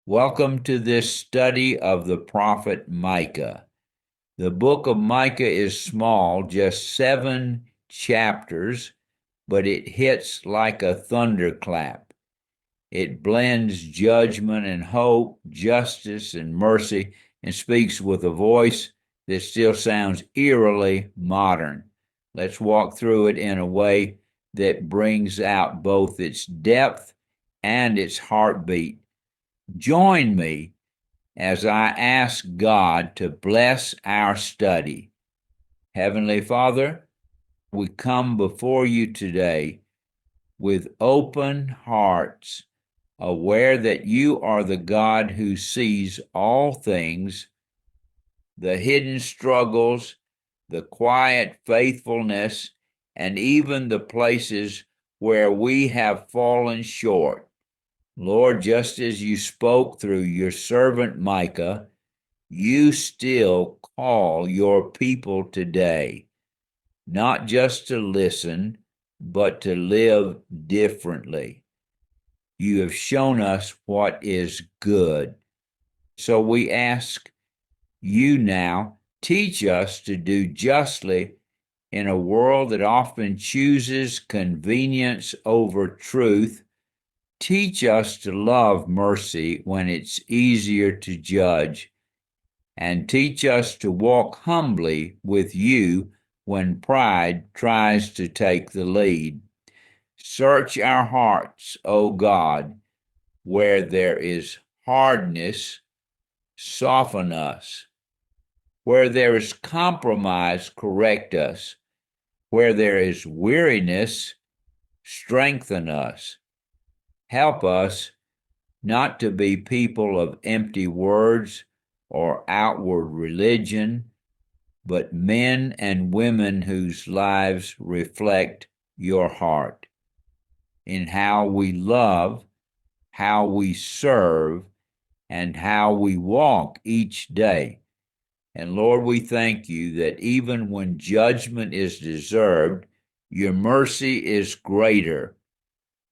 Welcome to this study of the prophet Micah. The book of Micah is small, just 7 chapters, but it hits like a thunderclap. It blends judgment and hope, justice and mercy, and speaks with a voice that still sounds eerily modern. Let's walk through it in a way that brings out both its depth and its heartbeat. Join me as I ask God to bless our study. Heavenly Father, we come before you today with open hearts, aware that you are the God who sees all things, the hidden struggles, the quiet faithfulness, and even the places where we have fallen short. Lord, just as you spoke through your servant Micah, you still call your people today, not just to listen, but to live differently. You have shown us what is good. So we ask you now, teach us to do justly in a world that often chooses convenience over truth. Teach us to love mercy when it's easier to judge, and teach us to walk humbly with you when pride tries to take the lead. Search our hearts, O God, where there is hardness, soften us. Where there is compromise, correct us. Where there is weariness, strengthen us. Help us not to be people of empty words or outward religion, but men and women whose lives reflect your heart in how we love, how we serve, and how we walk each day. And Lord, we thank you that even when judgment is deserved, your mercy is greater.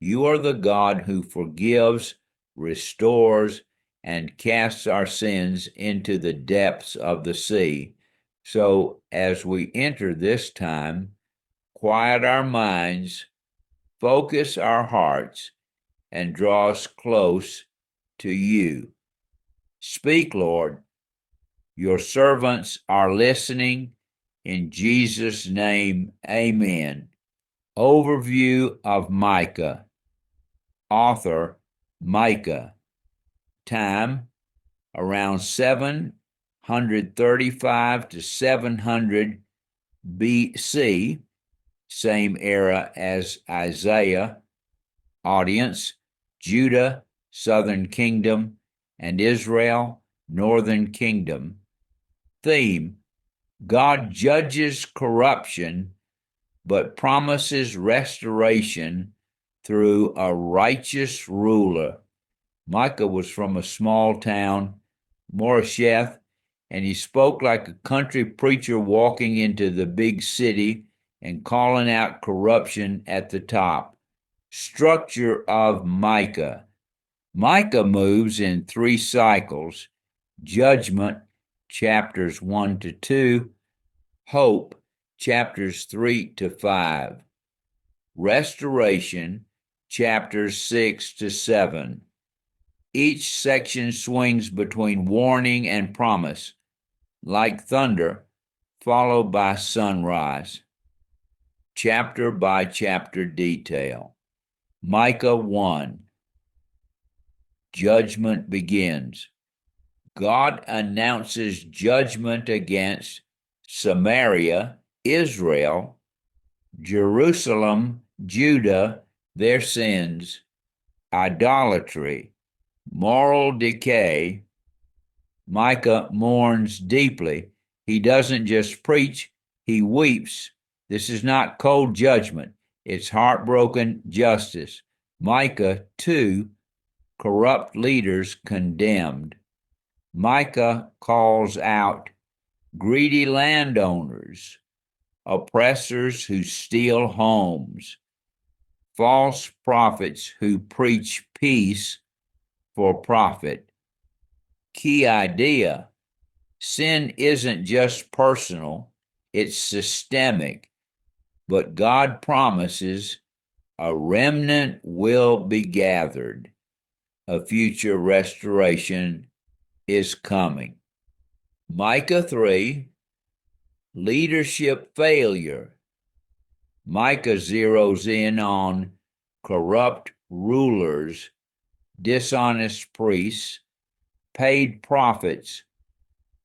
You are the God who forgives, restores, and casts our sins into the depths of the sea. So as we enter this time, quiet our minds, focus our hearts, and draw us close to you. Speak, Lord. Your servants are listening. In Jesus' name, amen. Overview of Micah. Author, Micah. Time, around 735 to 700 BC, same era as Isaiah. Audience, Judah, Southern Kingdom, and Israel, Northern Kingdom. Theme, God judges corruption, but promises restoration through a righteous ruler. Micah was from a small town, Moresheth, and he spoke like a country preacher walking into the big city and calling out corruption at the top. Structure of Micah. Micah moves in 3 cycles: judgment, chapters 1 to 2, hope, chapters 3 to 5, restoration, chapters 6 to 7. Each section swings between warning and promise, like thunder, followed by sunrise. Chapter by chapter detail. Micah 1. Judgment begins. God announces judgment against Samaria, Israel, Jerusalem, Judah, their sins, idolatry, moral decay. Micah mourns deeply. He doesn't just preach, he weeps. This is not cold judgment, it's heartbroken justice. Micah 2, corrupt leaders condemned. Micah calls out greedy landowners, oppressors who steal homes, false prophets who preach peace for profit. Key idea: sin isn't just personal, it's systemic, but God promises a remnant will be gathered. A future restoration is coming. Micah 3, leadership failure. Micah zeroes in on corrupt rulers, dishonest priests, paid prophets.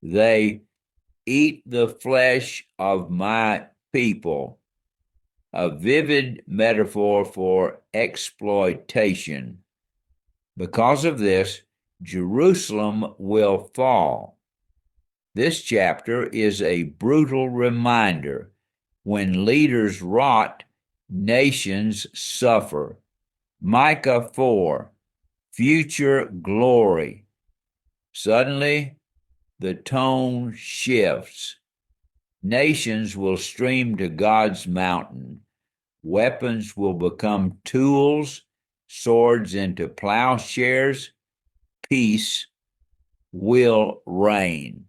They eat the flesh of my people. A vivid metaphor for exploitation. Because of this, Jerusalem will fall. This chapter is a brutal reminder: when leaders rot, nations suffer. Micah 4, future glory. Suddenly, the tone shifts. Nations will stream to God's mountain. Weapons will become tools, swords into plowshares. Peace will reign.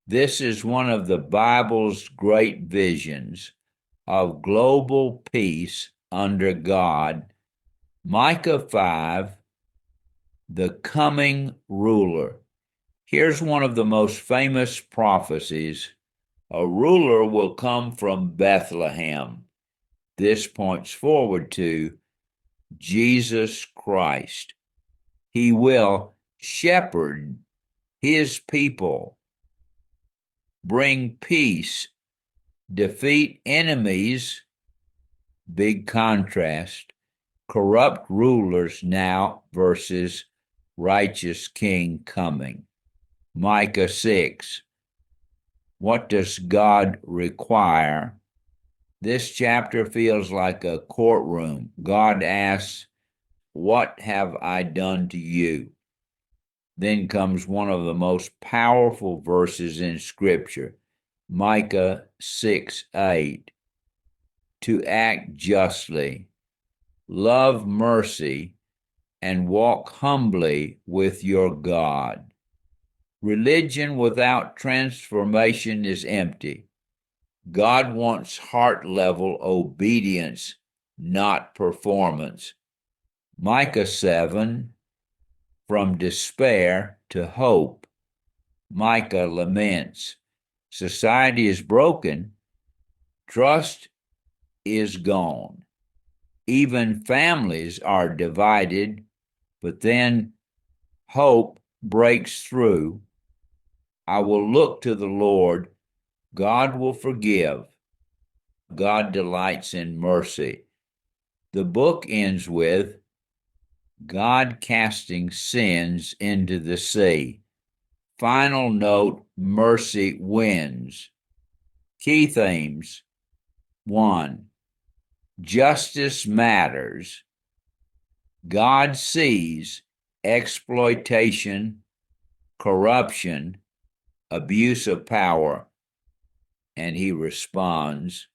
This is one of the Bible's great visions of global peace under God. Micah 5, the coming ruler. Here's one of the most famous prophecies: a ruler will come from Bethlehem. This points forward to Jesus Christ. He will shepherd his people, bring peace, defeat enemies. Big contrast. Corrupt rulers now versus righteous king coming. Micah 6. What does God require? This chapter feels like a courtroom. God asks, "What have I done to you?" Then comes one of the most powerful verses in Scripture, Micah 6:8. To act justly, love mercy, and walk humbly with your God. Religion without transformation is empty. God wants heart-level obedience, not performance. Micah 7, from despair to hope. Micah laments. Society is broken. Trust is gone. Even families are divided, but then hope breaks through. I will look to the Lord. God will forgive. God delights in mercy. The book ends with God casting sins into the sea. Final note: mercy wins. Key themes: 1. Justice matters. God sees exploitation, corruption, abuse of power, and he responds.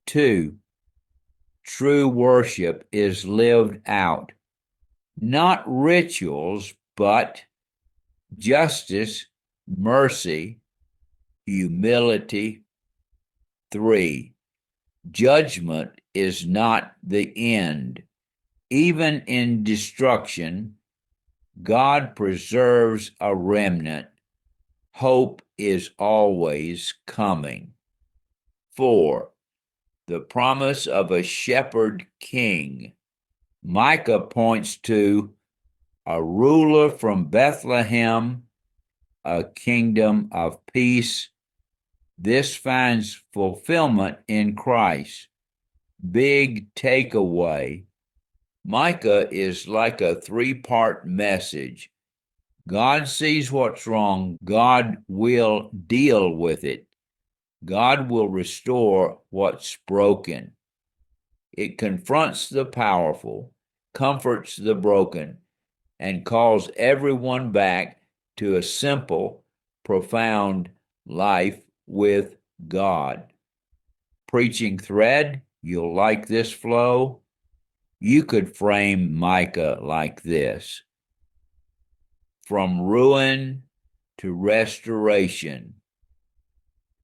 2. True worship is lived out. Not rituals, but justice, mercy, humility. 3. Judgment is not the end. Even in destruction, God preserves a remnant. Hope is always coming. 4. The promise of a shepherd king. Micah points to a ruler from Bethlehem, a kingdom of peace. This finds fulfillment in Christ. Big takeaway: Micah is like a three-part message. God sees what's wrong. God will deal with it. God will restore what's broken. It confronts the powerful, comforts the broken, and calls everyone back to a simple, profound life with God. Preaching thread: you'll like this flow. You could frame Micah like this: From ruin to restoration.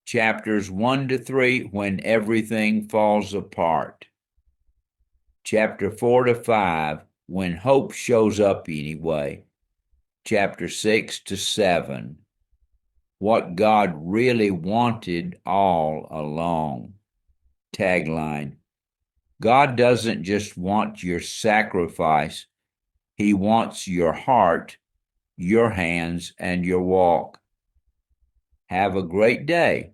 Chapters 1 to 3, when everything falls apart. Chapter 4 to 5, when hope shows up anyway. Chapter 6 to 7, what God really wanted all along. Tagline: God doesn't just want your sacrifice, He wants your heart, your hands, and your walk. Have a great day.